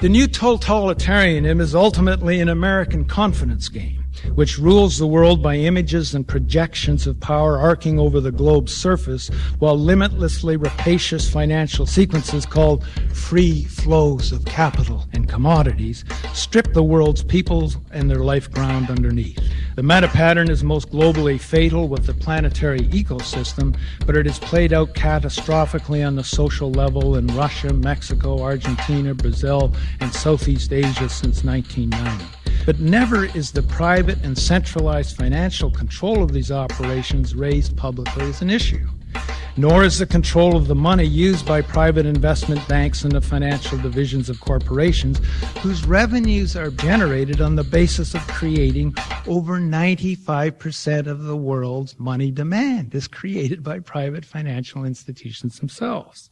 The new totalitarianism is ultimately an American confidence game, which rules the world by images and projections of power arcing over the globe's surface, while limitlessly rapacious financial sequences called free flows of capital and commodities strip the world's peoples and their life ground underneath. The meta pattern is most globally fatal with the planetary ecosystem, but it is played out catastrophically on the social level in Russia, Mexico, Argentina, Brazil, and Southeast Asia since 1990. But never is the private and centralized financial control of these operations raised publicly as an issue. Nor is the control of the money used by private investment banks and the financial divisions of corporations, whose revenues are generated on the basis of creating over 95% of the world's money demand is created by private financial institutions themselves.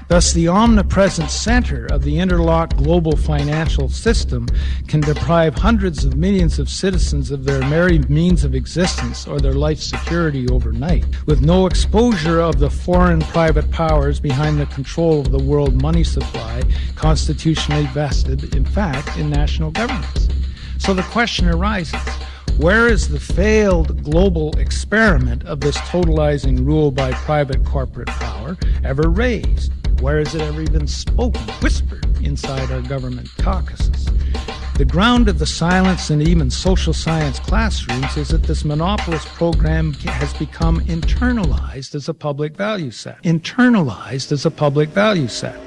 Thus, the omnipresent center of the interlocked global financial system can deprive hundreds of millions of citizens of their very means of existence or their life security overnight, with no exposure of the foreign private powers behind the control of the world money supply constitutionally vested, in fact, in national governments. So the question arises, where is the failed global experiment of this totalizing rule by private corporate power ever raised? Where is it ever even spoken, whispered inside our government caucuses? The ground of the silence in even social science classrooms is that this monopolist program has become internalized as a public value set. Internalized as a public value set.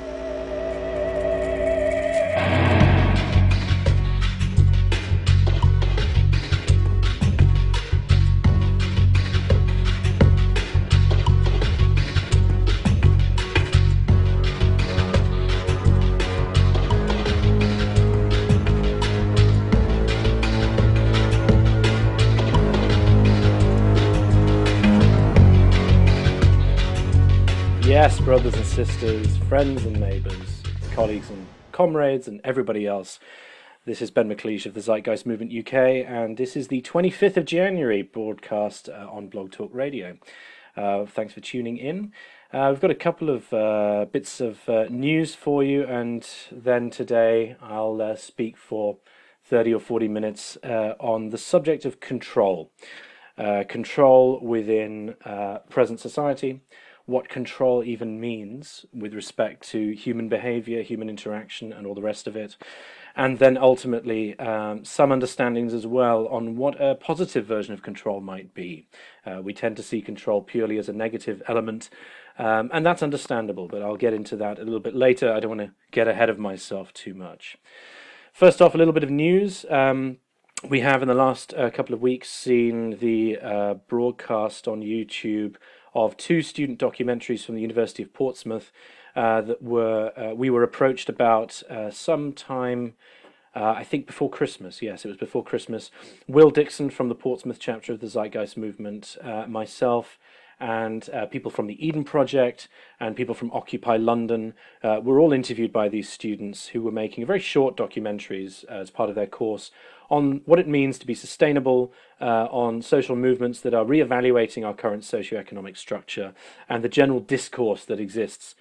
Yes, brothers and sisters, friends and neighbours, colleagues and comrades and everybody else. This is Ben McLeish of the Zeitgeist Movement UK, and this is the 25th of January broadcast on Blog Talk Radio. Thanks for tuning in. We've got a couple of bits of news for you, and then today I'll speak for 30 or 40 minutes on the subject of control. Control within present society, what control even means with respect to human behavior, human interaction, and all the rest of it. And then ultimately some understandings as well on what a positive version of control might be. We tend to see control purely as a negative element, and that's understandable, but I'll get into that a little bit later. I don't want to get ahead of myself too much. First off, a little bit of news. We have in the last couple of weeks seen the broadcast on YouTube of two student documentaries from the University of Portsmouth that we were approached about sometime, I think before Christmas. Yes, it was before Christmas. Will Dixon from the Portsmouth chapter of the Zeitgeist Movement, myself, and people from the Eden Project and people from Occupy London were all interviewed by these students who were making very short documentaries as part of their course on what it means to be sustainable, on social movements that are re-evaluating our current socioeconomic structure and the general discourse that exists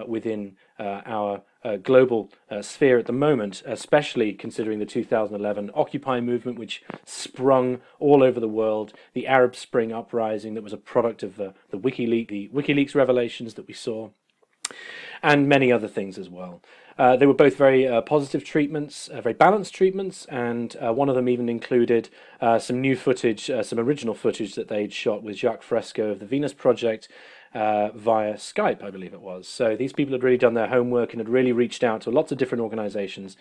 within our global sphere at the moment, especially considering the 2011 Occupy movement, which sprung all over the world, the Arab Spring uprising that was a product of the WikiLeaks revelations that we saw, and many other things as well. They were both very positive treatments, very balanced treatments, and one of them even included some new footage, some original footage that they'd shot with Jacques Fresco of the Venus Project via Skype, I believe it was. So these people had really done their homework and had really reached out to lots of different organizations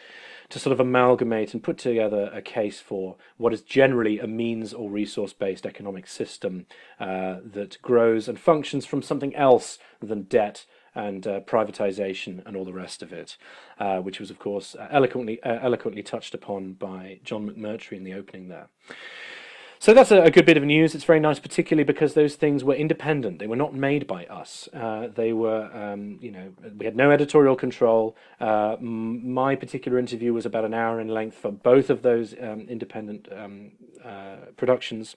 to sort of amalgamate and put together a case for what is generally a means or resource-based economic system that grows and functions from something else than debt and privatization and all the rest of it, which was, of course, eloquently touched upon by John McMurtry in the opening there. So that's a good bit of news. It's very nice, particularly because those things were independent. They were not made by us. They were, we had no editorial control. My particular interview was about an hour in length for both of those independent productions,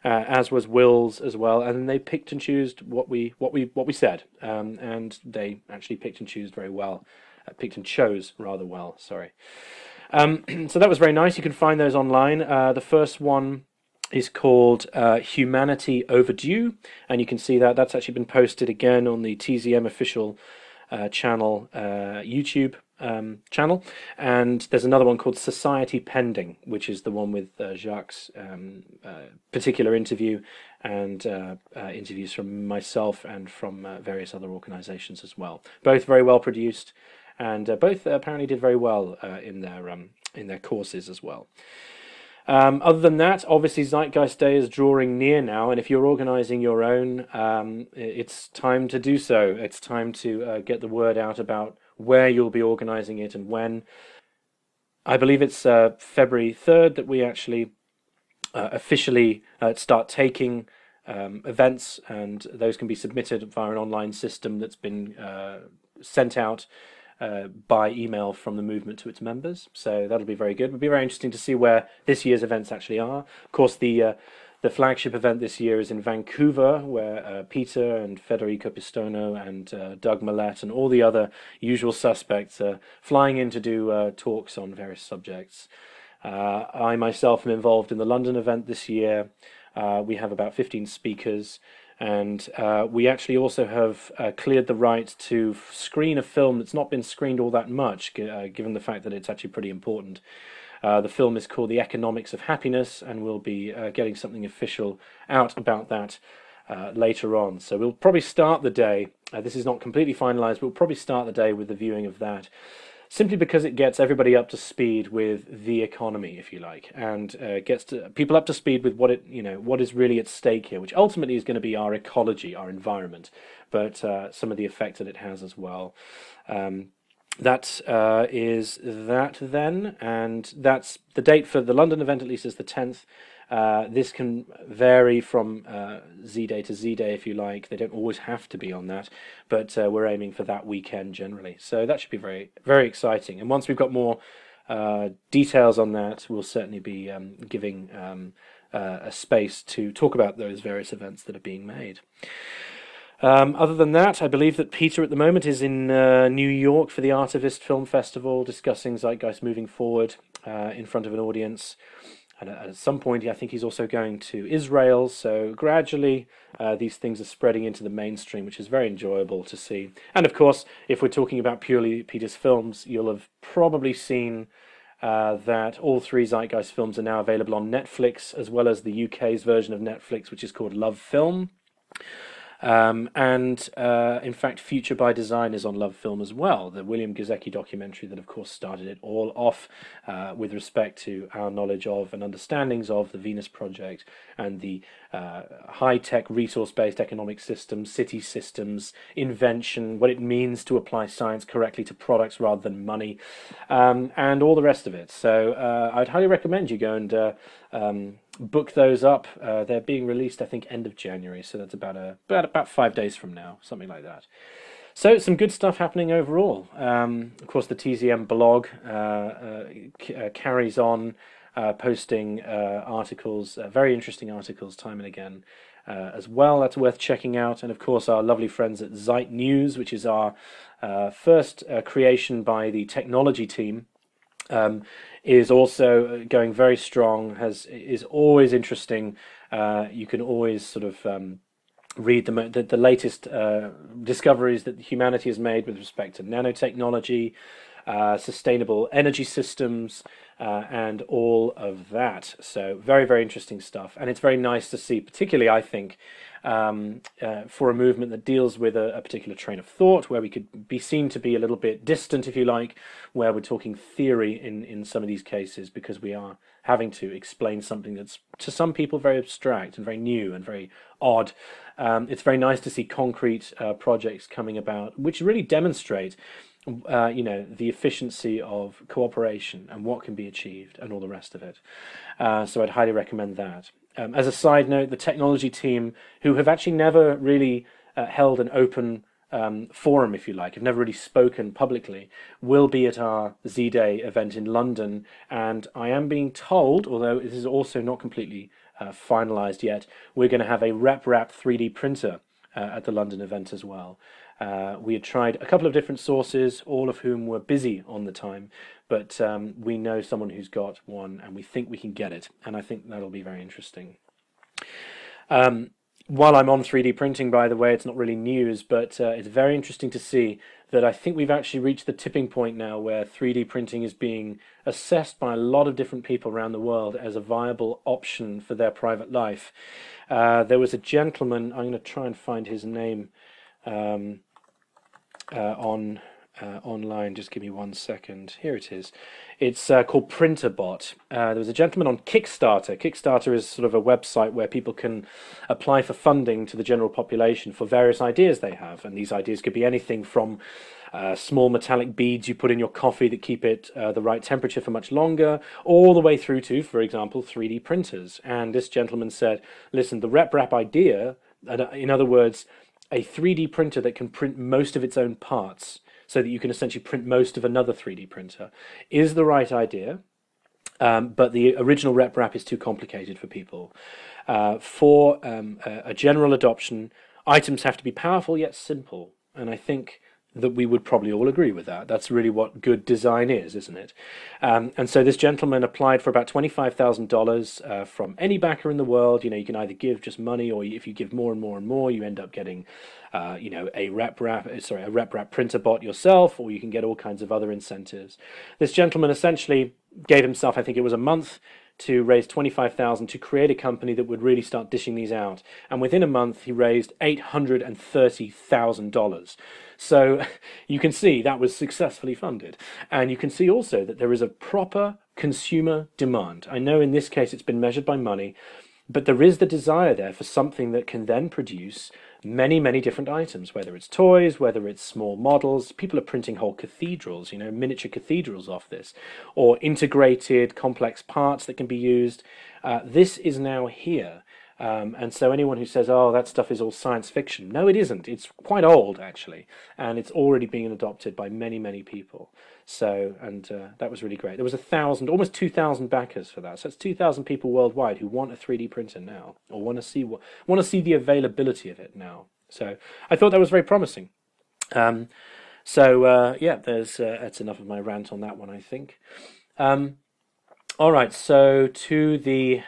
as was Will's as well. And they picked and chose what we said, and they actually picked and chose very well picked and chose rather well. Sorry. So that was very nice. You can find those online. The first one is called Humanity Overdue, and you can see that that's actually been posted again on the TZM official channel, YouTube channel, and there's another one called Society Pending, which is the one with Jacques' particular interview and interviews from myself and from various other organizations as well. Both very well produced, and both apparently did very well in their courses as well. Other than that, obviously Zeitgeist Day is drawing near now, and if you're organising your own, it's time to do so. It's time to get the word out about where you'll be organising it and when. I believe it's February 3rd that we actually officially start taking events, and those can be submitted via an online system that's been sent out by email from the movement to its members. So that'll be very good. It'll be very interesting to see where this year's events actually are. Of course, the flagship event this year is in Vancouver, where Peter and Federico Pistono and Doug Millett and all the other usual suspects are flying in to do talks on various subjects. I myself am involved in the London event this year. We have about 15 speakers. And we actually also have cleared the right to screen a film that's not been screened all that much, given the fact that it's actually pretty important. The film is called The Economics of Happiness, and we'll be getting something official out about that later on. So we'll probably start the day, this is not completely finalised, but we'll probably start the day with the viewing of that, simply because it gets everybody up to speed with the economy, if you like, and gets people up to speed with what is really at stake here, which ultimately is going to be our ecology, our environment, but some of the effect that it has as well. That is that then, and that's the date for the London event, at least, is the 10th. This can vary from Z-Day to Z-Day, if you like. They don't always have to be on that, but we're aiming for that weekend generally. So that should be very, very exciting. And once we've got more details on that, we'll certainly be giving a space to talk about those various events that are being made. Other than that, I believe that Peter at the moment is in New York for the Artivist Film Festival, discussing Zeitgeist moving forward in front of an audience. And at some point, I think he's also going to Israel. So gradually, these things are spreading into the mainstream, which is very enjoyable to see. And of course, if we're talking about purely Peter's films, you'll have probably seen that all three Zeitgeist films are now available on Netflix, as well as the UK's version of Netflix, which is called Love Film. In fact, Future by Design is on Love Film as well, the William Gizecki documentary that of course started it all off with respect to our knowledge of and understandings of the Venus Project and the high-tech resource-based economic systems, city systems, invention, what it means to apply science correctly to products rather than money, and all the rest of it. So I'd highly recommend you go and book those up. They're being released, I think, end of January, so that's about 5 days from now, something like that. So some good stuff happening overall. Of course, the TZM blog carries on posting articles, very interesting articles, time and again as well. That's worth checking out. And of course, our lovely friends at Zeit News, which is our first creation by the technology team, is also going very strong, is always interesting. You can always sort of read the latest discoveries that humanity has made with respect to nanotechnology, sustainable energy systems, and all of that. So very, very interesting stuff. And it's very nice to see, particularly, I think, for a movement that deals with a particular train of thought, where we could be seen to be a little bit distant, if you like, where we're talking theory in some of these cases, because we are having to explain something that's, to some people, very abstract and very new and very odd. It's very nice to see concrete projects coming about, which really demonstrate the efficiency of cooperation and what can be achieved and all the rest of it. So I'd highly recommend that. As a side note, the technology team, who have actually never really held an open forum, if you like, have never really spoken publicly, will be at our Z-Day event in London. And I am being told, although this is also not completely finalised yet, we're going to have a RepRap 3D printer at the London event as well. We had tried a couple of different sources, all of whom were busy on the time, but we know someone who's got one, and we think we can get it, and I think that'll be very interesting. While I'm on 3D printing, by the way, it's not really news, but it's very interesting to see that I think we've actually reached the tipping point now where 3D printing is being assessed by a lot of different people around the world as a viable option for their private life. There was a gentleman, I'm going to try and find his name online, just give me 1 second. Here it is. It's called Printerbot. There was a gentleman on Kickstarter. Kickstarter is sort of a website where people can apply for funding to the general population for various ideas they have, and these ideas could be anything from small metallic beads you put in your coffee that keep it the right temperature for much longer, all the way through to, for example, 3D printers. And this gentleman said, listen, the RepRap idea, in other words, a 3D printer that can print most of its own parts, so that you can essentially print most of another 3D printer, is the right idea, but the original RepRap is too complicated for people. For a general adoption, items have to be powerful yet simple, and I think that we would probably all agree with that. That's really what good design is, isn't it? And so this gentleman applied for about $25,000 from any backer in the world. You know, you can either give just money, or if you give more and more and more, you end up getting, a RepRap printer bot yourself, or you can get all kinds of other incentives. This gentleman essentially gave himself, I think it was a month, to raise $25,000 to create a company that would really start dishing these out. And within a month, he raised $830,000. So you can see that was successfully funded. And you can see also that there is a proper consumer demand. I know in this case it's been measured by money, but there is the desire there for something that can then produce many, many different items, whether it's toys, whether it's small models. People are printing whole cathedrals, miniature cathedrals off this, or integrated complex parts that can be used. This is now here. And so anyone who says, oh, that stuff is all science fiction, no, it isn't. It's quite old, actually, and it's already being adopted by many, many people. So, and that was really great. There was almost 2,000 backers for that. So it's 2,000 people worldwide who want a 3D printer now, or want to see the availability of it now. So I thought that was very promising. That's enough of my rant on that one, I think. All right, so to the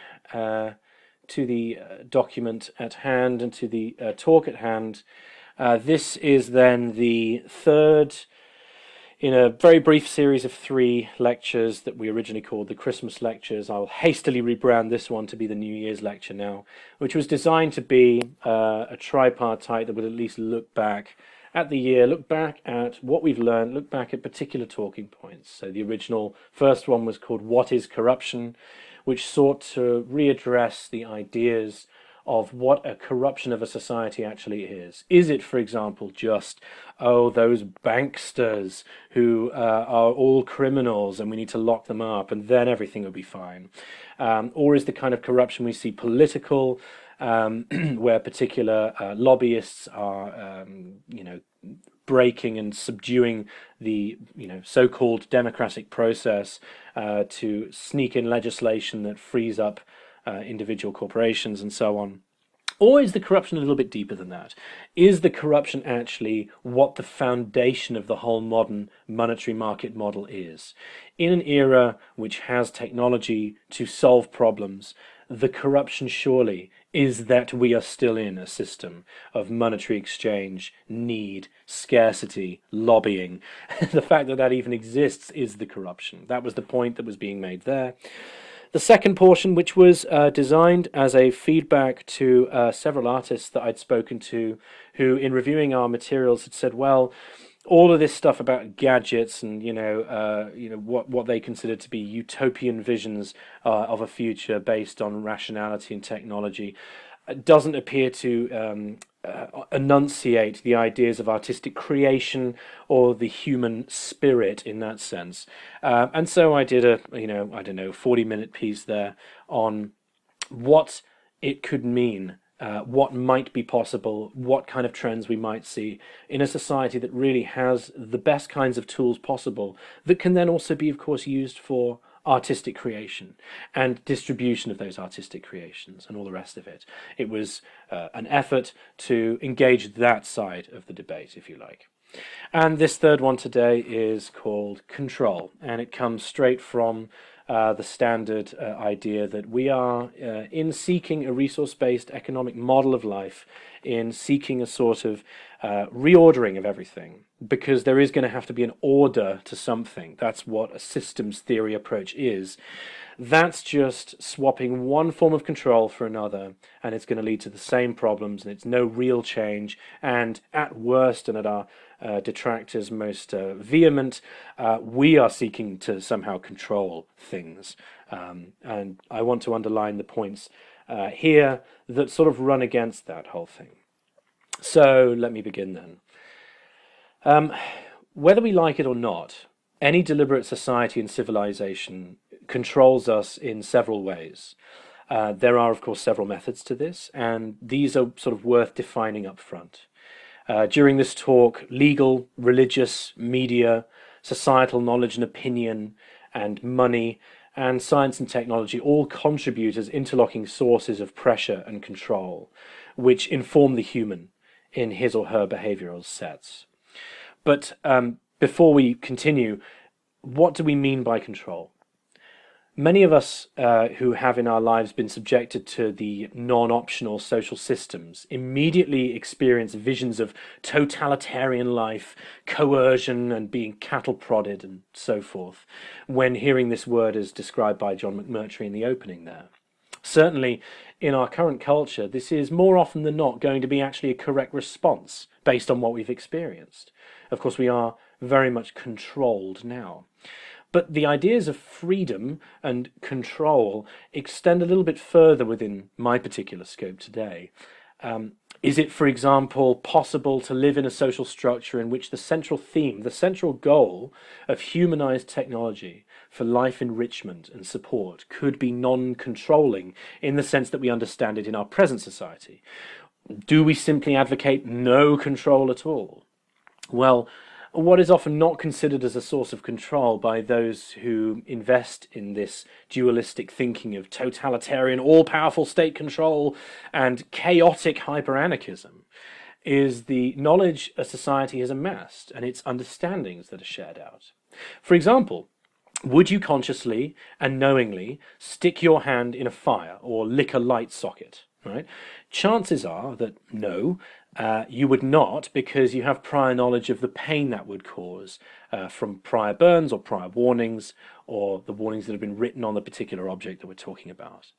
document at hand and to the talk at hand. This is then the third in a very brief series of 3 lectures that we originally called the Christmas lectures. I'll hastily rebrand this one to be the New Year's lecture now, which was designed to be a tripartite that would at least look back at the year, look back at what we've learned, look back at particular talking points. So the original first one was called What is Corruption?, which sought to readdress the ideas of what a corruption of a society actually is. Is it, for example, just, those banksters who are all criminals and we need to lock them up and then everything will be fine? Or is the kind of corruption we see political, where particular lobbyists are, breaking and subduing the so-called democratic process to sneak in legislation that frees up individual corporations and so on? Or is the corruption a little bit deeper than that? Is the corruption actually what the foundation of the whole modern monetary market model is? In an era which has technology to solve problems, the corruption surely is that we are still in a system of monetary exchange, need, scarcity, lobbying. The fact that that even exists is the corruption. That was the point that was being made there. The second portion, which was designed as a feedback to several artists that I'd spoken to, who in reviewing our materials had said, well, all of this stuff about gadgets and what they consider to be utopian visions of a future based on rationality and technology doesn't appear to enunciate the ideas of artistic creation or the human spirit in that sense. And so I did a 40-minute piece there on what it could mean, what might be possible, what kind of trends we might see in a society that really has the best kinds of tools possible that can then also be, of course, used for artistic creation and distribution of those artistic creations and all the rest of it. It was an effort to engage that side of the debate, if you like. And this third one today is called control, and it comes straight from the standard idea that we are, in seeking a resource-based economic model of life, in seeking a sort of reordering of everything, because there is going to have to be an order to something. That's what a systems theory approach is. That's just swapping one form of control for another, and it's going to lead to the same problems, and it's no real change, and at worst, and at our detractors' most vehement, we are seeking to somehow control things. And I want to underline the points here that sort of run against that whole thing. So let me begin then. Whether we like it or not, any deliberate society and civilization controls us in several ways. There are, of course, several methods to this, and these are sort of worth defining up front. During this talk, legal, religious, media, societal knowledge and opinion, and money, and science and technology all contribute as interlocking sources of pressure and control, which inform the human in his or her behavioral sets. But before we continue, what do we mean by control? Many of us who have in our lives been subjected to the non-optional social systems immediately experience visions of totalitarian life, coercion, and being cattle-prodded and so forth when hearing this word as described by John McMurtry in the opening there. Certainly, in our current culture, this is more often than not going to be actually a correct response based on what we've experienced. Of course, we are very much controlled now. But the ideas of freedom and control extend a little bit further within my particular scope today. Is it, for example, possible to live in a social structure in which the central theme, the central goal of humanized technology for life enrichment and support could be non-controlling in the sense that we understand it in our present society? Do we simply advocate no control at all? Well, what is often not considered as a source of control by those who invest in this dualistic thinking of totalitarian, all-powerful state control and chaotic hyper-anarchism is the knowledge a society has amassed and its understandings that are shared out. For example, would you consciously and knowingly stick your hand in a fire or lick a light socket? Right? Chances are that no, you would not, because you have prior knowledge of the pain that would cause from prior burns or prior warnings, or the warnings that have been written on the particular object that we're talking about.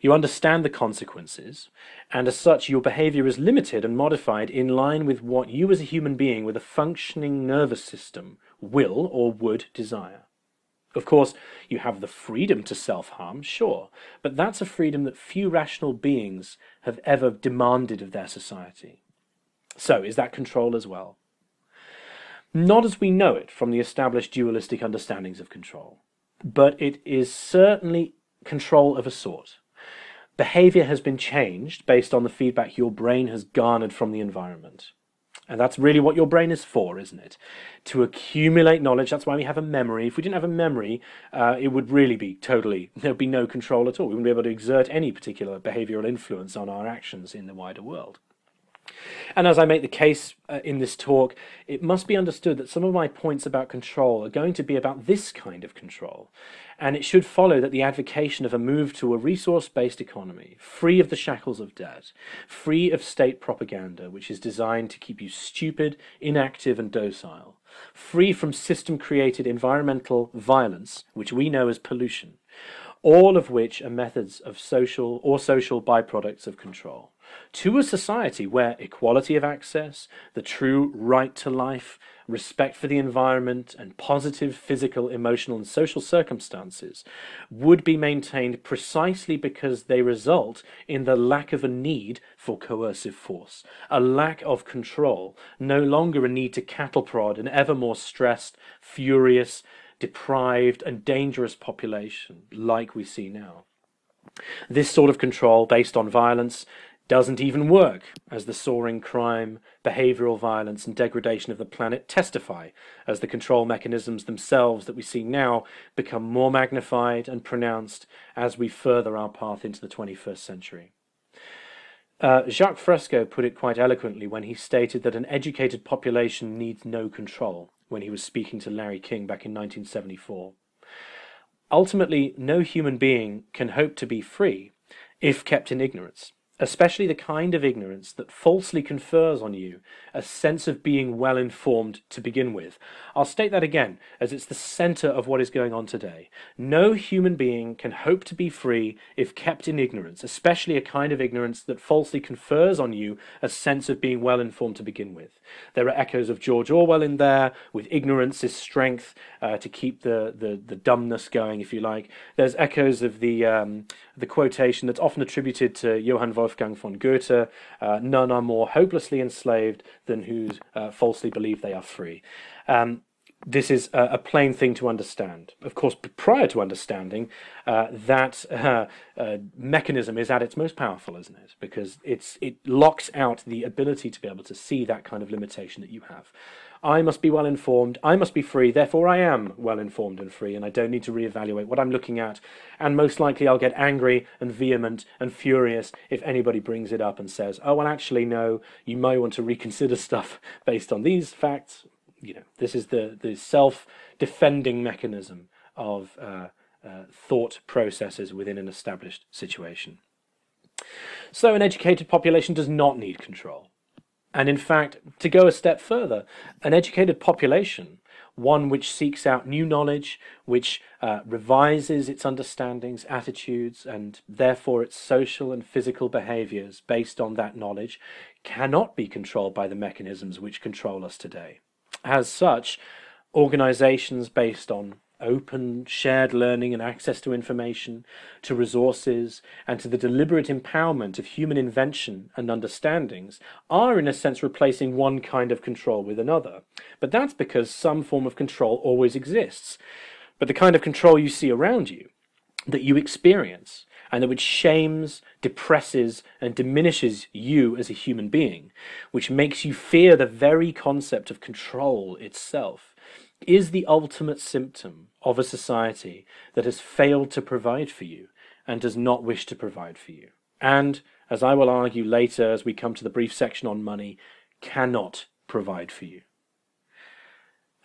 You understand the consequences, and as such your behavior is limited and modified in line with what you as a human being with a functioning nervous system will or would desire. Of course, you have the freedom to self-harm, sure, but that's a freedom that few rational beings have ever demanded of their society. So, is that control as well? Not as we know it from the established dualistic understandings of control, but it is certainly control of a sort. Behavior has been changed based on the feedback your brain has garnered from the environment. And that's really what your brain is for, isn't it? To accumulate knowledge. That's why we have a memory. If we didn't have a memory, it would really be there'd be no control at all. We wouldn't be able to exert any particular behavioral influence on our actions in the wider world. And as I make the case in this talk, it must be understood that some of my points about control are going to be about this kind of control. And it should follow that the advocacy of a move to a resource-based economy, free of the shackles of debt, free of state propaganda, which is designed to keep you stupid, inactive, and docile, free from system-created environmental violence, which we know as pollution, all of which are methods of social byproducts of control, to a society where equality of access, the true right to life, respect for the environment, and positive physical, emotional, and social circumstances would be maintained precisely because they result in the lack of a need for coercive force, a lack of control, no longer a need to cattle prod an ever more stressed, furious, deprived, and dangerous population like we see now. This sort of control based on violence doesn't even work, as the soaring crime, behavioural violence and degradation of the planet testify, as the control mechanisms themselves that we see now become more magnified and pronounced as we further our path into the 21st century. Jacques Fresco put it quite eloquently when he stated that an educated population needs no control, when he was speaking to Larry King back in 1974. Ultimately, no human being can hope to be free if kept in ignorance, especially the kind of ignorance that falsely confers on you a sense of being well-informed to begin with. I'll state that again, as it's the centre of what is going on today. No human being can hope to be free if kept in ignorance, especially a kind of ignorance that falsely confers on you a sense of being well-informed to begin with. There are echoes of George Orwell in there, with ignorance is strength, to keep the dumbness going, if you like. There's echoes of the quotation that's often attributed to Johann Wolfgang von Goethe, none are more hopelessly enslaved than who falsely believe they are free. This is a plain thing to understand. Of course, prior to understanding, that mechanism is at its most powerful, isn't it? Because it locks out the ability to be able to see that kind of limitation that you have. I must be well informed, I must be free, therefore I am well informed and free, and I don't need to reevaluate what I'm looking at, and most likely I'll get angry and vehement and furious if anybody brings it up and says, oh, well, actually, no, you might want to reconsider stuff based on these facts. You know, this is the self-defending mechanism of thought processes within an established situation. So an educated population does not need control. And in fact, to go a step further, an educated population, one which seeks out new knowledge, which revises its understandings, attitudes, and therefore its social and physical behaviours based on that knowledge, cannot be controlled by the mechanisms which control us today. As such, organisations based on open, shared learning and access to information, to resources, and to the deliberate empowerment of human invention and understandings are in a sense replacing one kind of control with another. But that's because some form of control always exists. But the kind of control you see around you, that you experience, and that which shames, depresses, and diminishes you as a human being, which makes you fear the very concept of control itself, is the ultimate symptom of a society that has failed to provide for you and does not wish to provide for you. And, as I will argue later as we come to the brief section on money, cannot provide for you.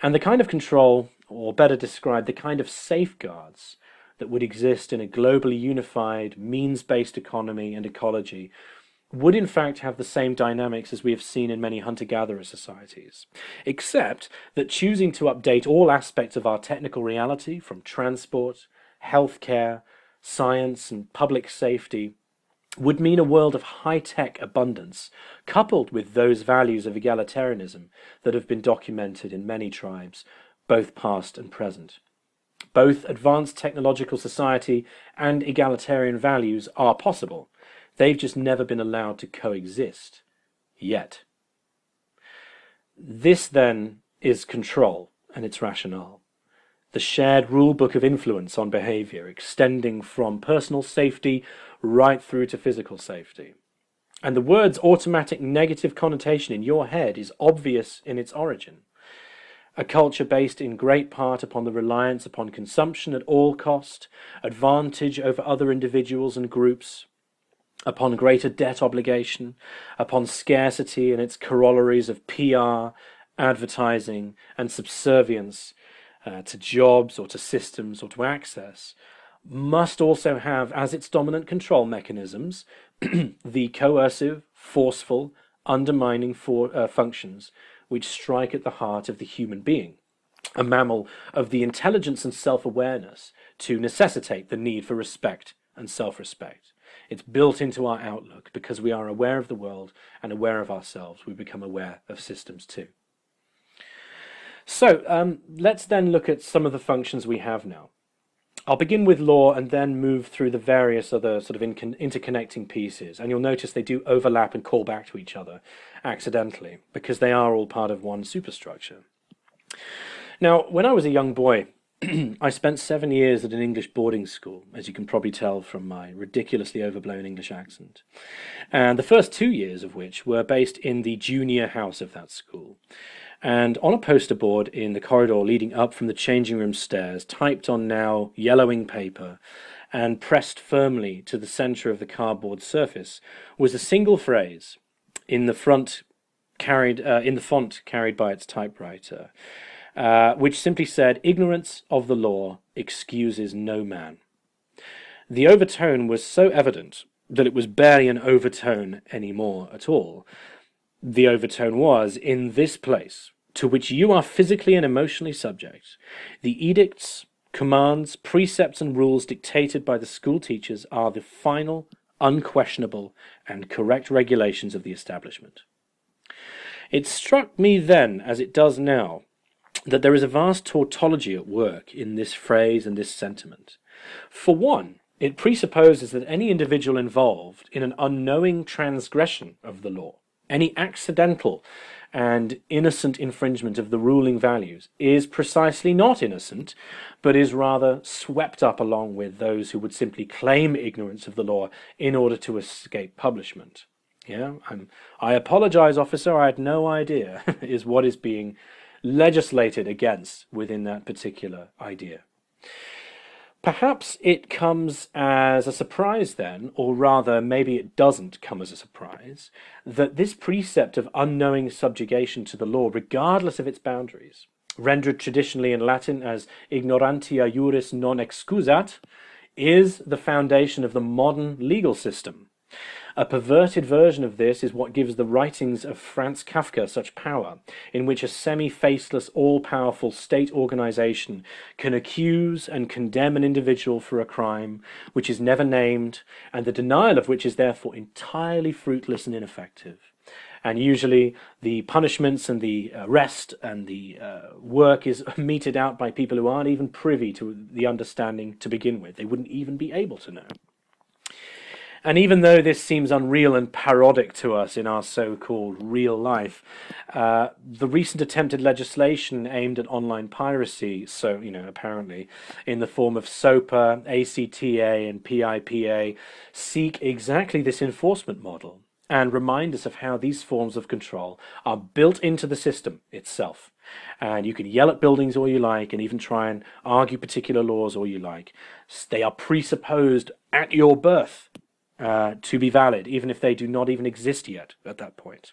And the kind of control, or better described, the kind of safeguards that would exist in a globally unified, means-based economy and ecology would in fact have the same dynamics as we have seen in many hunter-gatherer societies, except that choosing to update all aspects of our technical reality, from transport, healthcare, science and public safety, would mean a world of high-tech abundance, coupled with those values of egalitarianism that have been documented in many tribes, both past and present. Both advanced technological society and egalitarian values are possible. They've just never been allowed to coexist, yet. This, then, is control and its rationale. The shared rule-book of influence on behaviour, extending from personal safety right through to physical safety. And the word's automatic negative connotation in your head is obvious in its origin. A culture based in great part upon the reliance upon consumption at all cost, advantage over other individuals and groups, upon greater debt obligation, upon scarcity and its corollaries of PR, advertising, and subservience to jobs or to systems or to access, must also have as its dominant control mechanisms the coercive, forceful, undermining functions which strike at the heart of the human being, a mammal of the intelligence and self-awareness to necessitate the need for respect and self-respect. It's built into our outlook because we are aware of the world and aware of ourselves. We become aware of systems too. So let's then look at some of the functions we have now. I'll begin with law and then move through the various other sort of interconnecting pieces. And you'll notice they do overlap and call back to each other accidentally because they are all part of one superstructure. Now, when I was a young boy, I spent 7 years at an English boarding school, as you can probably tell from my ridiculously overblown English accent, and the first 2 years of which were based in the junior house of that school. And on a poster board in the corridor leading up from the changing room stairs, typed on now yellowing paper and pressed firmly to the centre of the cardboard surface, was a single phrase in the font carried by its typewriter, which simply said, "Ignorance of the law excuses no man." The overtone was so evident that it was barely an overtone anymore at all. The overtone was, in this place, to which you are physically and emotionally subject, the edicts, commands, precepts and rules dictated by the school teachers are the final, unquestionable and correct regulations of the establishment. It struck me then, as it does now, that there is a vast tautology at work in this phrase and this sentiment. For one, it presupposes that any individual involved in an unknowing transgression of the law, any accidental and innocent infringement of the ruling values, is precisely not innocent, but is rather swept up along with those who would simply claim ignorance of the law in order to escape punishment. I apologize, officer, I had no idea, is what is being legislated against within that particular idea. Perhaps it comes as a surprise then, or rather maybe it doesn't come as a surprise, that this precept of unknowing subjugation to the law, regardless of its boundaries, rendered traditionally in Latin as ignorantia juris non excusat, is the foundation of the modern legal system. A perverted version of this is what gives the writings of Franz Kafka such power, in which a semi-faceless, all-powerful state organization can accuse and condemn an individual for a crime which is never named, and the denial of which is therefore entirely fruitless and ineffective. And usually the punishments and the arrest and the work is meted out by people who aren't even privy to the understanding to begin with. They wouldn't even be able to know. And even though this seems unreal and parodic to us in our so-called real life, the recent attempted legislation aimed at online piracy, apparently, in the form of SOPA, ACTA, and PIPA, seek exactly this enforcement model and remind us of how these forms of control are built into the system itself. And you can yell at buildings all you like and even try and argue particular laws all you like. They are presupposed at your birth to be valid, even if they do not even exist yet at that point.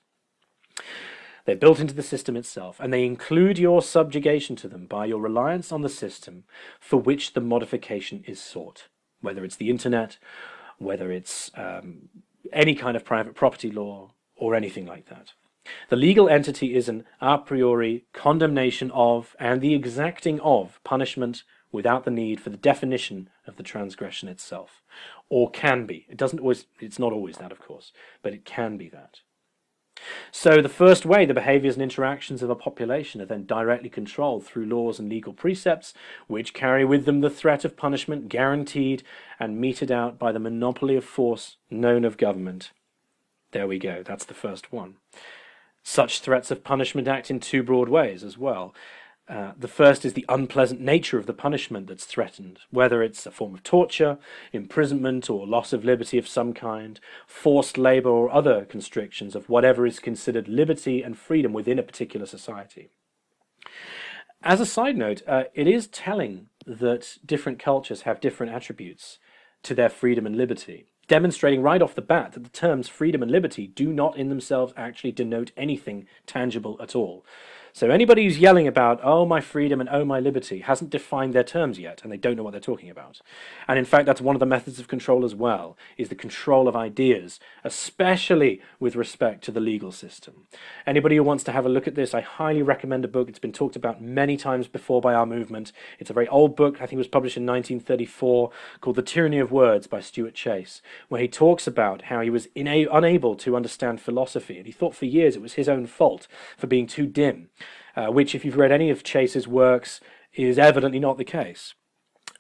They're built into the system itself, and they include your subjugation to them by your reliance on the system for which the modification is sought, whether it's the internet, whether it's any kind of private property law, or anything like that. The legal entity is an a priori condemnation of and the exacting of punishment without the need for the definition of the transgression itself. Or can be. It's not always that, of course, but it can be that. So the first way the behaviors and interactions of a population are then directly controlled through laws and legal precepts, which carry with them the threat of punishment guaranteed and meted out by the monopoly of force known of government. There we go, that's the first one. Such threats of punishment act in two broad ways as well. The first is the unpleasant nature of the punishment that's threatened, whether it's a form of torture, imprisonment, or loss of liberty of some kind, forced labour, or other constrictions of whatever is considered liberty and freedom within a particular society. As a side note, it is telling that different cultures have different attributes to their freedom and liberty, demonstrating right off the bat that the terms freedom and liberty do not in themselves actually denote anything tangible at all. So anybody who's yelling about, oh, my freedom and oh, my liberty, hasn't defined their terms yet, and they don't know what they're talking about. And in fact, that's one of the methods of control as well, is the control of ideas, especially with respect to the legal system. Anybody who wants to have a look at this, I highly recommend a book. It's been talked about many times before by our movement. It's a very old book, I think it was published in 1934, called The Tyranny of Words by Stuart Chase, where he talks about how he was unable to understand philosophy, and he thought for years it was his own fault for being too dim. Which, if you've read any of Chase's works, is evidently not the case.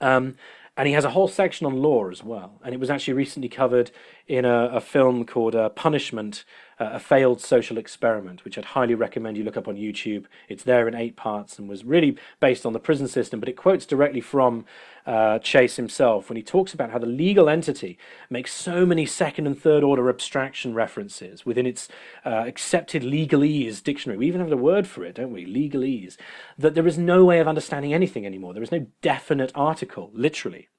And he has a whole section on law as well. And it was actually recently covered in a film called Punishment, a failed social experiment, which I'd highly recommend you look up on YouTube. It's there in 8 parts and was really based on the prison system, but it quotes directly from Chase himself when he talks about how the legal entity makes so many second and third order abstraction references within its accepted legalese dictionary. We even have a word for it, don't we? Legalese. That there is no way of understanding anything anymore. There is no definite article, literally.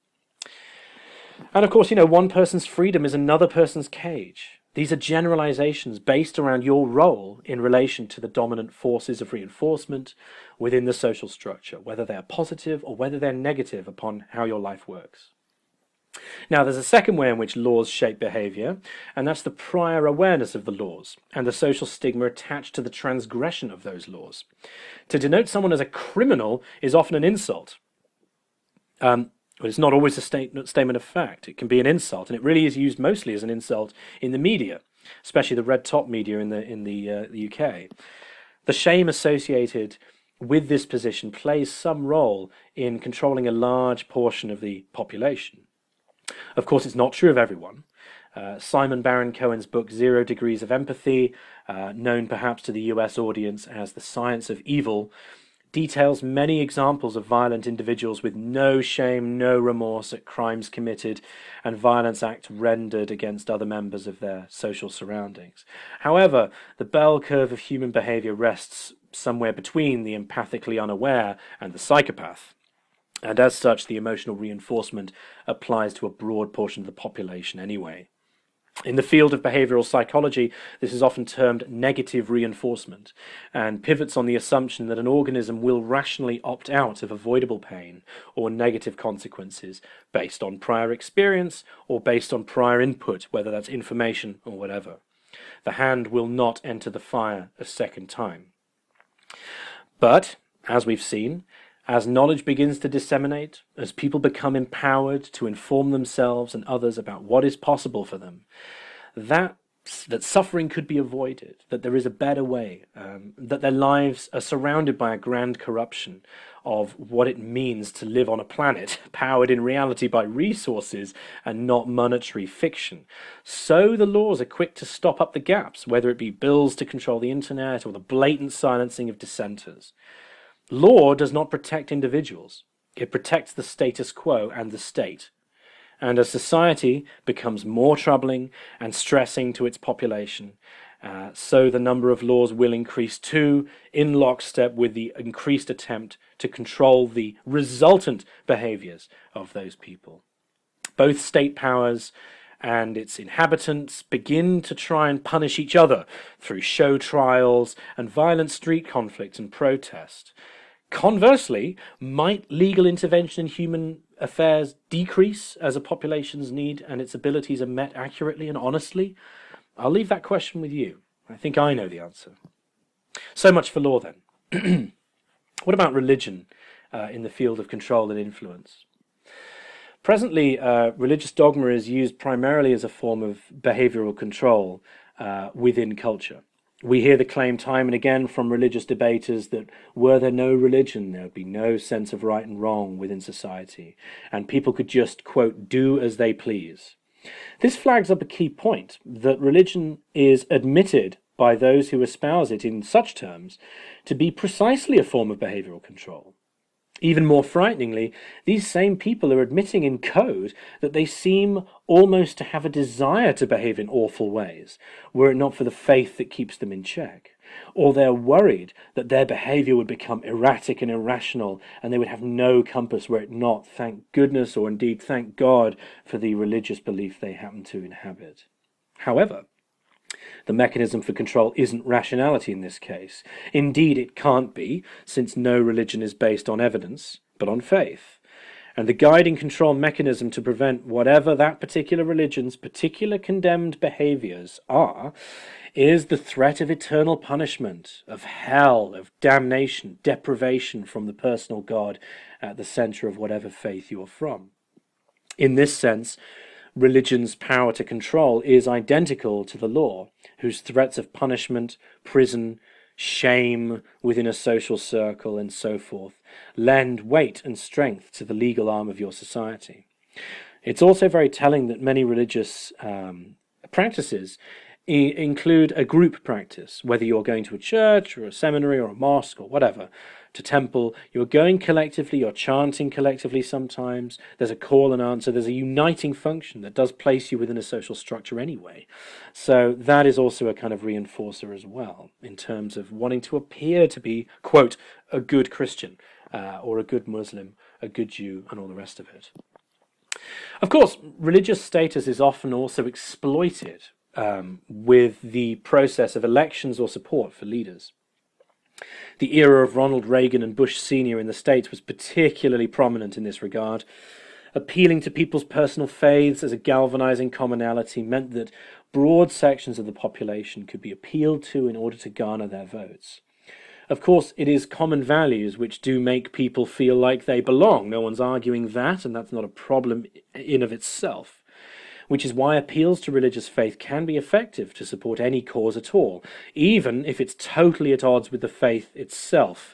And of course, one person's freedom is another person's cage. These are generalizations based around your role in relation to the dominant forces of reinforcement within the social structure, whether they are positive or whether they're negative upon how your life works. Now, there's a second way in which laws shape behavior, and that's the prior awareness of the laws and the social stigma attached to the transgression of those laws. To denote someone as a criminal is often an insult. But it's not always a statement of fact. It can be an insult, and it really is used mostly as an insult in the media, especially the red top media in the UK. The shame associated with this position plays some role in controlling a large portion of the population. Of course, it's not true of everyone. Simon Baron-Cohen's book 0 Degrees of Empathy, known perhaps to the US audience as The Science of Evil, details many examples of violent individuals with no shame, no remorse at crimes committed and violence acts rendered against other members of their social surroundings. However, the bell curve of human behavior rests somewhere between the empathically unaware and the psychopath. And as such, the emotional reinforcement applies to a broad portion of the population anyway. In the field of behavioral psychology, this is often termed negative reinforcement and pivots on the assumption that an organism will rationally opt out of avoidable pain or negative consequences based on prior experience or based on prior input, whether that's information or whatever. The hand will not enter the fire a second time. But, as we've seen, as knowledge begins to disseminate, as people become empowered to inform themselves and others about what is possible for them, that suffering could be avoided, that there is a better way, that their lives are surrounded by a grand corruption of what it means to live on a planet powered in reality by resources and not monetary fiction. So the laws are quick to stop up the gaps, whether it be bills to control the internet or the blatant silencing of dissenters. Law does not protect individuals. It protects the status quo and the state. And as society becomes more troubling and stressing to its population, so the number of laws will increase too, in lockstep with the increased attempt to control the resultant behaviors of those people. Both state powers and its inhabitants begin to try and punish each other through show trials and violent street conflict and protest. Conversely, might legal intervention in human affairs decrease as a population's need and its abilities are met accurately and honestly? I'll leave that question with you. I think I know the answer. So much for law then. What about religion in the field of control and influence? Presently, religious dogma is used primarily as a form of behavioral control within culture. We hear the claim time and again from religious debaters that were there no religion, there would be no sense of right and wrong within society, and people could just, quote, do as they please. This flags up a key point, that religion is admitted by those who espouse it in such terms to be precisely a form of behavioral control. Even more frighteningly, these same people are admitting in code that they seem almost to have a desire to behave in awful ways, were it not for the faith that keeps them in check. Or they're worried that their behavior would become erratic and irrational, and they would have no compass were it not, thank goodness, or indeed thank God, for the religious belief they happen to inhabit. However, the mechanism for control isn't rationality in this case. Indeed, it can't be, since no religion is based on evidence, but on faith. And the guiding control mechanism to prevent whatever that particular religion's particular condemned behaviors are, is the threat of eternal punishment, of hell, of damnation, deprivation from the personal God at the center of whatever faith you are from. In this sense, religion's power to control is identical to the law, whose threats of punishment, prison, shame within a social circle, and so forth, lend weight and strength to the legal arm of your society. It's also very telling that many religious practices include a group practice, whether you're going to a church or a seminary or a mosque or whatever, to temple, you're going collectively, you're chanting collectively sometimes, there's a call and answer, there's a uniting function that does place you within a social structure anyway. So that is also a kind of reinforcer as well, in terms of wanting to appear to be, quote, a good Christian, or a good Muslim, a good Jew, and all the rest of it. Of course, religious status is often also exploited with the process of elections or support for leaders. The era of Ronald Reagan and Bush Sr. in the States was particularly prominent in this regard. Appealing to people's personal faiths as a galvanizing commonality meant that broad sections of the population could be appealed to in order to garner their votes. Of course, it is common values which do make people feel like they belong. No one's arguing that, and that's not a problem in of itself. Which is why appeals to religious faith can be effective to support any cause at all, even if it's totally at odds with the faith itself.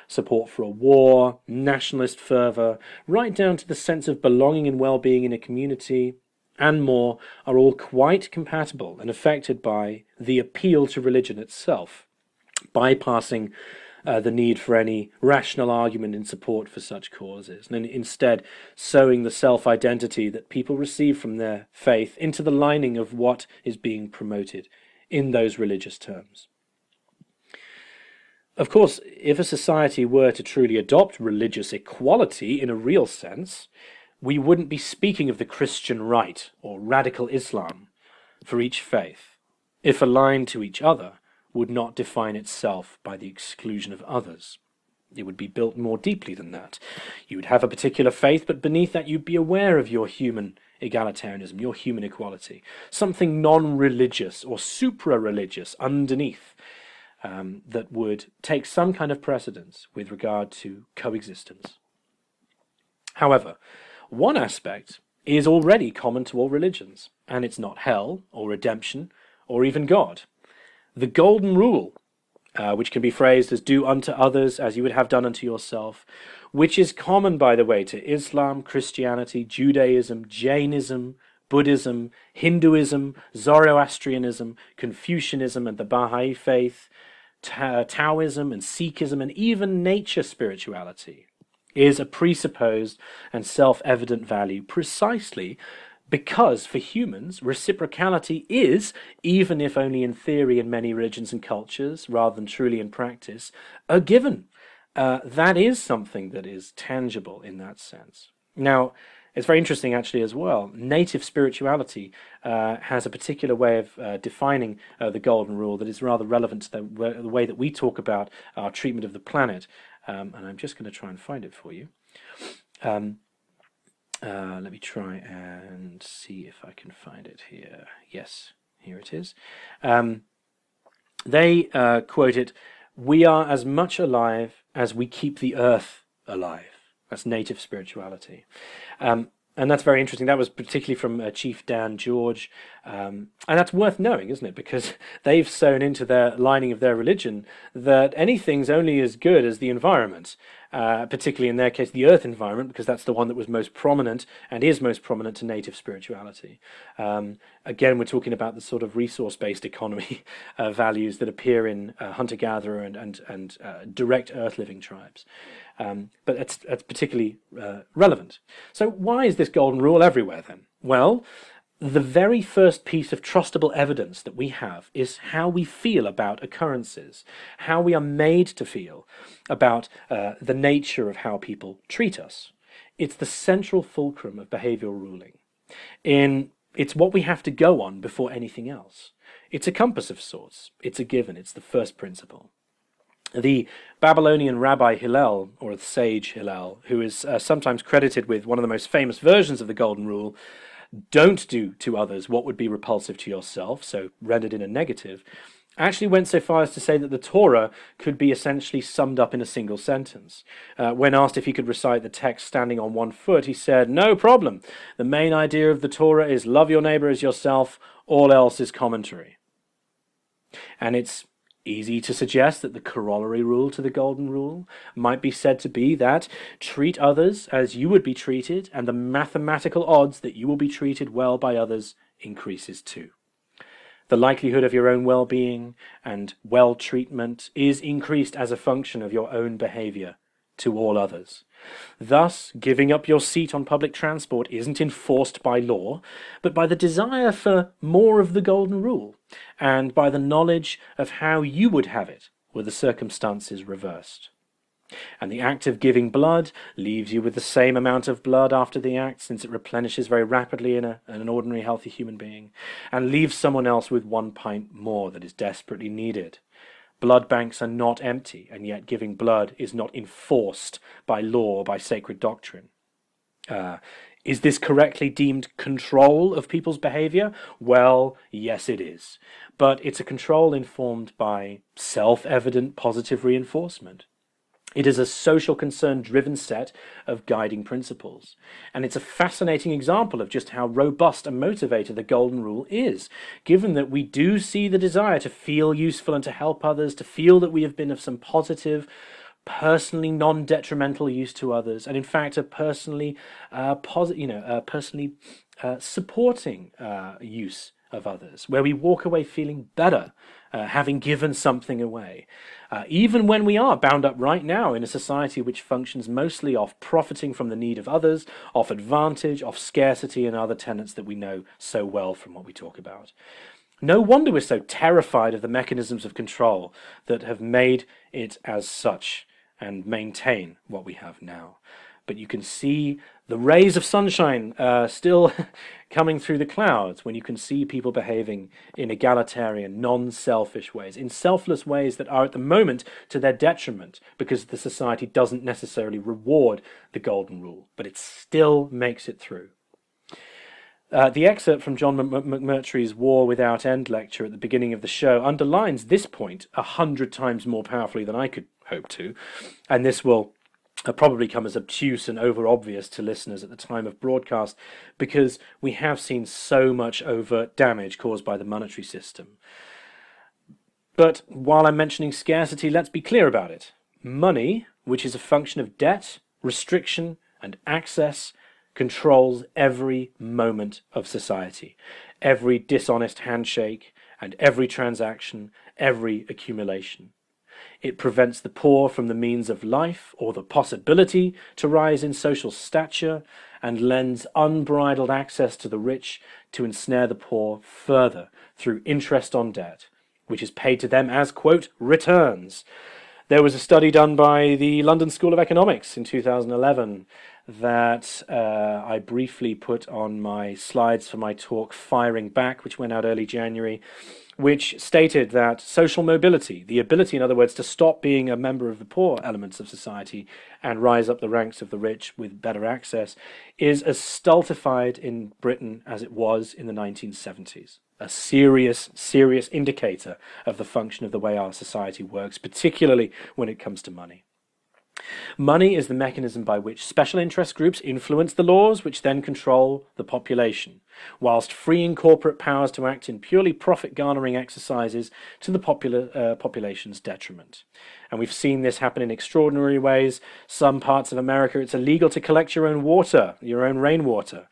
Support for a war, nationalist fervour, right down to the sense of belonging and well-being in a community, and more, are all quite compatible and affected by the appeal to religion itself, bypassing the need for any rational argument in support for such causes, and instead sowing the self-identity that people receive from their faith into the lining of what is being promoted in those religious terms. Of course, if a society were to truly adopt religious equality in a real sense, we wouldn't be speaking of the Christian right or radical Islam for each faith. If aligned to each other, would not define itself by the exclusion of others. It would be built more deeply than that. You would have a particular faith, but beneath that you'd be aware of your human egalitarianism, your human equality, something non-religious or supra-religious underneath that would take some kind of precedence with regard to coexistence. However, one aspect is already common to all religions, and it's not hell or redemption or even God. The golden rule, which can be phrased as do unto others as you would have done unto yourself, which is common, by the way, to Islam, Christianity, Judaism, Jainism, Buddhism, Hinduism, Zoroastrianism, Confucianism and the Baha'i faith, Taoism and Sikhism, and even nature spirituality, is a presupposed and self-evident value precisely because for humans, reciprocality is, even if only in theory in many religions and cultures, rather than truly in practice, a given. That is something that is tangible in that sense. Now, it's very interesting actually as well. Native spirituality has a particular way of defining the golden rule that is rather relevant to the way that we talk about our treatment of the planet. And I'm just going to try and find it for you. Let me try and see if I can find it here. Yes, here it is. They quote it, "We are as much alive as we keep the earth alive." That's native spirituality. And that's very interesting. That was particularly from Chief Dan George. And that's worth knowing, isn't it? Because they've sown into their lining of their religion that anything's only as good as the environment, particularly in their case, the earth environment, because that's the one that was most prominent and is most prominent to native spirituality. Again, we're talking about the sort of resource-based economy values that appear in hunter-gatherer and direct earth-living tribes. But that's particularly relevant. So why is this golden rule everywhere then? Well, the very first piece of trustable evidence that we have is how we feel about occurrences, how we are made to feel about the nature of how people treat us. It's the central fulcrum of behavioral ruling. It's what we have to go on before anything else. It's a compass of sorts. It's a given. It's the first principle. The Babylonian rabbi Hillel, or the sage Hillel, who is sometimes credited with one of the most famous versions of the Golden Rule, don't do to others what would be repulsive to yourself, so rendered in a negative, actually went so far as to say that the Torah could be essentially summed up in a single sentence. When asked if he could recite the text standing on one foot, he said, "No problem. The main idea of the Torah is love your neighbor as yourself, all else is commentary." And it's easy to suggest that the corollary rule to the Golden Rule might be said to be that treat others as you would be treated, and the mathematical odds that you will be treated well by others increases too. The likelihood of your own well-being and well-treatment is increased as a function of your own behavior to all others. Thus, giving up your seat on public transport isn't enforced by law, but by the desire for more of the golden rule, and by the knowledge of how you would have it were the circumstances reversed. And the act of giving blood leaves you with the same amount of blood after the act, since it replenishes very rapidly in an ordinary healthy human being, and leaves someone else with 1 pint more that is desperately needed. Blood banks are not empty, and yet giving blood is not enforced by law or by sacred doctrine. Is this correctly deemed control of people's behavior? Well, yes it is. But it's a control informed by self-evident positive reinforcement. It is a social concern-driven set of guiding principles. And it's a fascinating example of just how robust and motivated the Golden Rule is, given that we do see the desire to feel useful and to help others, to feel that we have been of some positive, personally non-detrimental use to others, and in fact a personally supporting use of others, where we walk away feeling better, having given something away, even when we are bound up right now in a society which functions mostly off profiting from the need of others, off advantage, off scarcity, and other tenets that we know so well from what we talk about. No wonder we're so terrified of the mechanisms of control that have made it as such and maintain what we have now. But you can see the rays of sunshine still coming through the clouds when you can see people behaving in egalitarian, non-selfish ways, in selfless ways that are at the moment to their detriment, because the society doesn't necessarily reward the Golden Rule, but it still makes it through. The excerpt from John McMurtry's War Without End lecture at the beginning of the show underlines this point 100 times more powerfully than I could hope to, and this will probably come as obtuse and over-obvious to listeners at the time of broadcast, because we have seen so much overt damage caused by the monetary system. But while I'm mentioning scarcity, let's be clear about it. Money, which is a function of debt, restriction, and access, controls every moment of society, every dishonest handshake, and every transaction, every accumulation. It prevents the poor from the means of life or the possibility to rise in social stature, and lends unbridled access to the rich to ensnare the poor further through interest on debt, which is paid to them as, quote, returns. There was a study done by the London School of Economics in 2011 that I briefly put on my slides for my talk Firing Back, which went out early January, which stated that social mobility, the ability, in other words, to stop being a member of the poor elements of society and rise up the ranks of the rich with better access, is as stultified in Britain as it was in the 1970s. A serious, serious indicator of the function of the way our society works, particularly when it comes to money. Money is the mechanism by which special interest groups influence the laws which then control the population, whilst freeing corporate powers to act in purely profit-garnering exercises to the population's detriment. And we've seen this happen in extraordinary ways. Some parts of America, it's illegal to collect your own water, your own rainwater.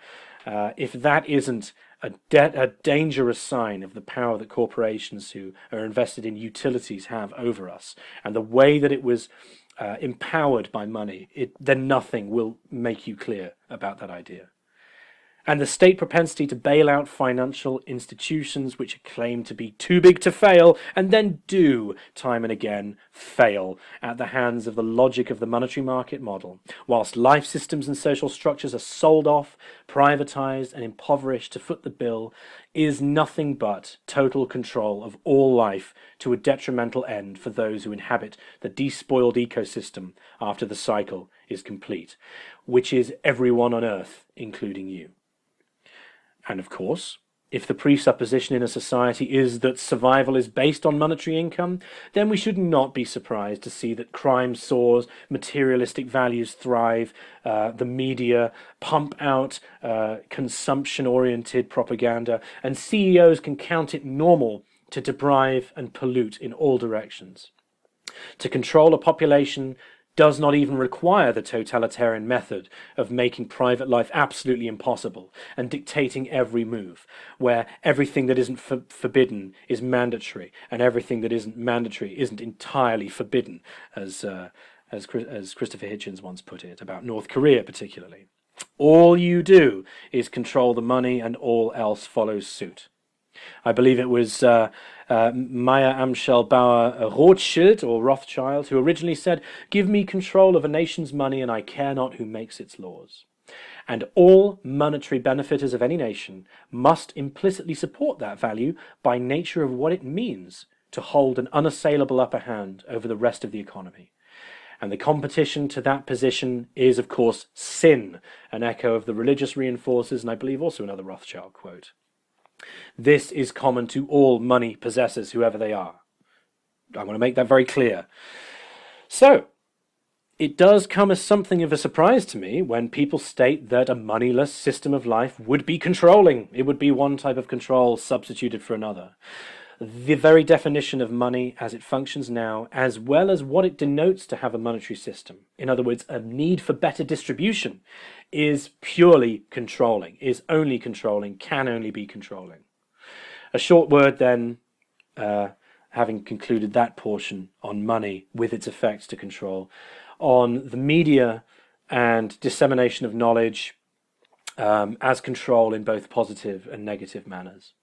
If that isn't a dangerous sign of the power that corporations who are invested in utilities have over us, and the way that it was empowered by money, then nothing will make you clear about that idea. And the state propensity to bail out financial institutions which are claimed to be too big to fail, and then do, time and again, fail at the hands of the logic of the monetary market model, whilst life systems and social structures are sold off, privatized, and impoverished to foot the bill, is nothing but total control of all life to a detrimental end for those who inhabit the despoiled ecosystem after the cycle is complete, which is everyone on Earth, including you. And of course, if the presupposition in a society is that survival is based on monetary income, then we should not be surprised to see that crime soars, materialistic values thrive, the media pump out consumption-oriented propaganda, and CEOs can count it normal to deprive and pollute in all directions. To control a population does not even require the totalitarian method of making private life absolutely impossible and dictating every move, where everything that isn't forbidden is mandatory and everything that isn't mandatory isn't entirely forbidden, as Christopher Hitchens once put it, about North Korea particularly. All you do is control the money and all else follows suit. I believe it was Meyer Amschel Bauer Rothschild or Rothschild who originally said, "Give me control of a nation's money and I care not who makes its laws." And all monetary benefiters of any nation must implicitly support that value by nature of what it means to hold an unassailable upper hand over the rest of the economy. And the competition to that position is, of course, sin, an echo of the religious reinforcers, and I believe also another Rothschild quote. This is common to all money possessors, whoever they are. I want to make that very clear. So, it does come as something of a surprise to me when people state that a moneyless system of life would be controlling. It would be one type of control substituted for another. The very definition of money as it functions now, as well as what it denotes to have a monetary system, in other words, a need for better distribution, is purely controlling, is only controlling, can only be controlling. A short word then, having concluded that portion on money with its effects to control, on the media and dissemination of knowledge as control in both positive and negative manners.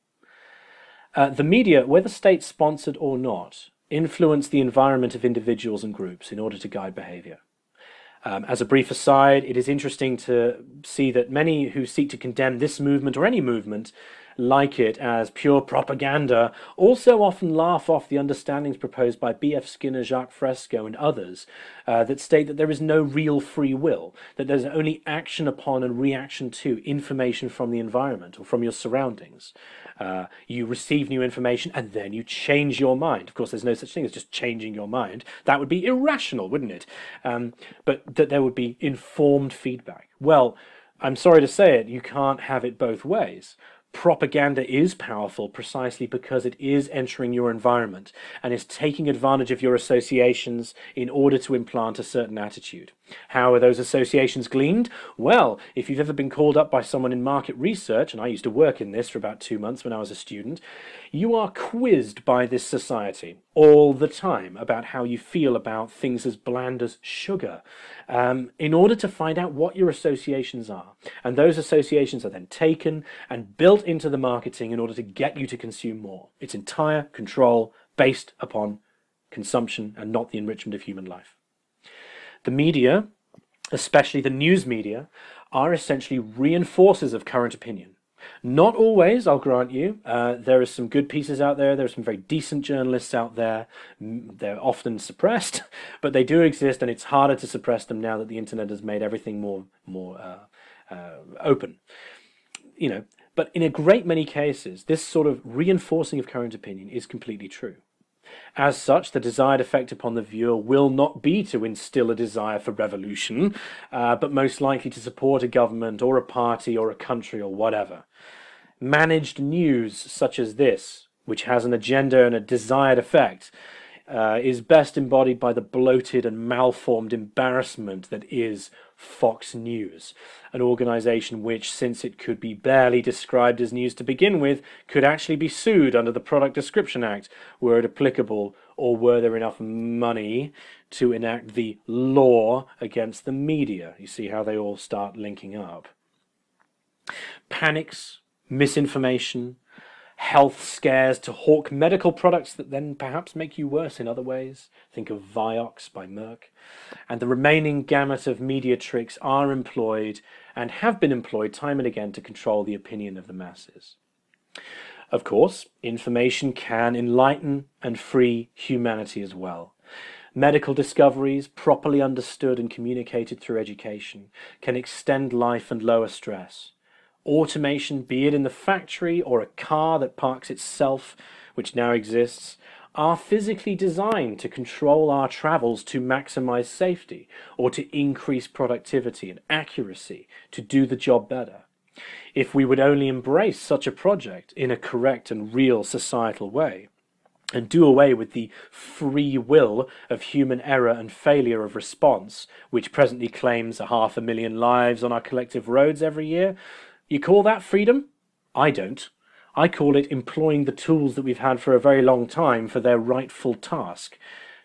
The media, whether state-sponsored or not, influence the environment of individuals and groups in order to guide behavior. As a brief aside, it is interesting to see that many who seek to condemn this movement or any movement like it as pure propaganda also often laugh off the understandings proposed by B.F. Skinner, Jacques Fresco and others that state that there is no real free will, that there's only action upon and reaction to information from the environment or from your surroundings. You receive new information and then you change your mind. Of course, there's no such thing as just changing your mind. That would be irrational, wouldn't it? But that there would be informed feedback. Well, I'm sorry to say it, you can't have it both ways. Propaganda is powerful precisely because it is entering your environment and is taking advantage of your associations in order to implant a certain attitude. How are those associations gleaned? Well, if you've ever been called up by someone in market research, and I used to work in this for about 2 months when I was a student, you are quizzed by this society all the time about how you feel about things as bland as sugar, in order to find out what your associations are. And those associations are then taken and built into the marketing in order to get you to consume more. It's entire control based upon consumption and not the enrichment of human life. The media, especially the news media, are essentially reinforcers of current opinion. Not always, I'll grant you. There are some good pieces out there. There are some very decent journalists out there. They're often suppressed, but they do exist, and it's harder to suppress them now that the internet has made everything more open. But in a great many cases, this sort of reinforcing of current opinion is completely true. As such, the desired effect upon the viewer will not be to instill a desire for revolution, but most likely to support a government or a party or a country or whatever. Managed news such as this, which has an agenda and a desired effect, is best embodied by the bloated and malformed embarrassment that is Fox News, an organization which, since it could be barely described as news to begin with, could actually be sued under the Product Description Act, were it applicable, or were there enough money to enact the law against the media. You see how they all start linking up. Panics, misinformation, health scares to hawk medical products that then perhaps make you worse in other ways. Think of Vioxx by Merck. And the remaining gamut of media tricks are employed and have been employed time and again to control the opinion of the masses. Of course, information can enlighten and free humanity as well. Medical discoveries, properly understood and communicated through education, can extend life and lower stress. Automation, be it in the factory or a car that parks itself, which now exists, are physically designed to control our travels to maximize safety or to increase productivity and accuracy to do the job better. If we would only embrace such a project in a correct and real societal way, and do away with the free will of human error and failure of response, which presently claims 500,000 lives on our collective roads every year. You call that freedom? I don't. I call it employing the tools that we've had for a very long time for their rightful task,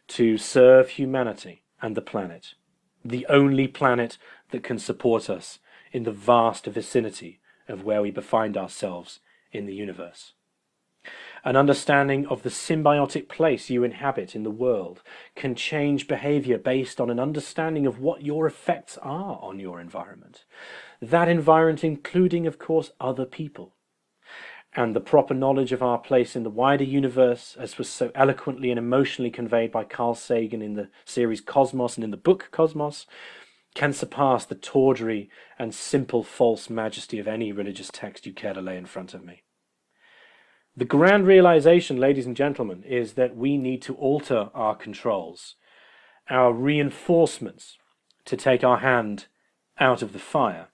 to serve humanity and the planet, the only planet that can support us in the vast vicinity of where we find ourselves in the universe. An understanding of the symbiotic place you inhabit in the world can change behavior based on an understanding of what your effects are on your environment. That environment including, of course, other people. And the proper knowledge of our place in the wider universe, as was so eloquently and emotionally conveyed by Carl Sagan in the series Cosmos and in the book Cosmos, can surpass the tawdry and simple false majesty of any religious text you care to lay in front of me. The grand realization, ladies and gentlemen, is that we need to alter our controls, our reinforcements, to take our hand out of the fire.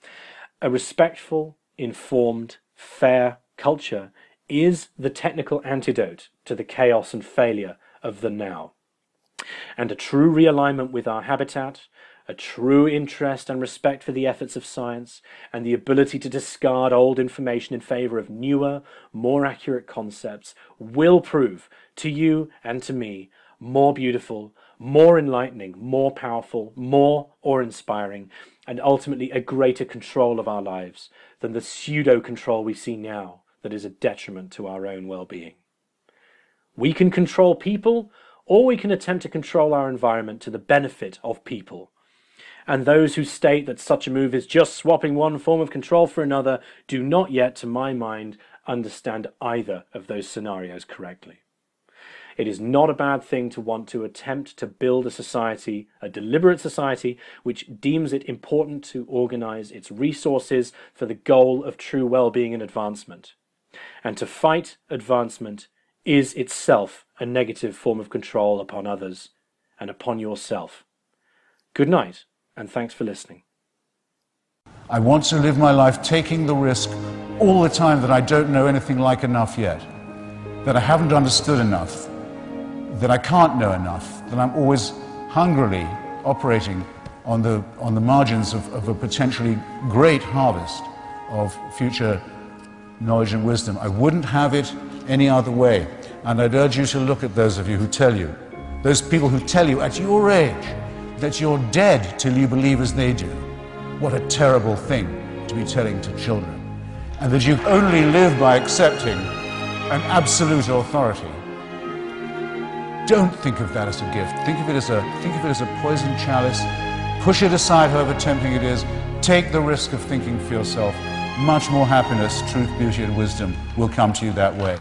A respectful, informed, fair culture is the technical antidote to the chaos and failure of the now. And a true realignment with our habitat, a true interest and respect for the efforts of science, and the ability to discard old information in favour of newer, more accurate concepts will prove to you and to me more beautiful, more enlightening, more powerful, more awe-inspiring, and ultimately a greater control of our lives than the pseudo-control we see now that is a detriment to our own well-being. We can control people, or we can attempt to control our environment to the benefit of people. And those who state that such a move is just swapping one form of control for another do not yet, to my mind, understand either of those scenarios correctly. It is not a bad thing to want to attempt to build a society, a deliberate society, which deems it important to organize its resources for the goal of true well-being and advancement. And to fight advancement is itself a negative form of control upon others and upon yourself. Good night, and thanks for listening. I want to live my life taking the risk all the time that I don't know anything like enough yet, that I haven't understood enough, that I can't know enough, that I'm always hungrily operating on the margins of a potentially great harvest of future knowledge and wisdom. I wouldn't have it any other way. And I'd urge you to look at those of you who tell you, those people who tell you at your age that you're dead till you believe as they do. What a terrible thing to be telling to children. And that you only live by accepting an absolute authority. Don't think of that as a gift. Think of it as a poisoned chalice. Push it aside, however tempting it is. Take the risk of thinking for yourself. Much more happiness, truth, beauty, and wisdom will come to you that way.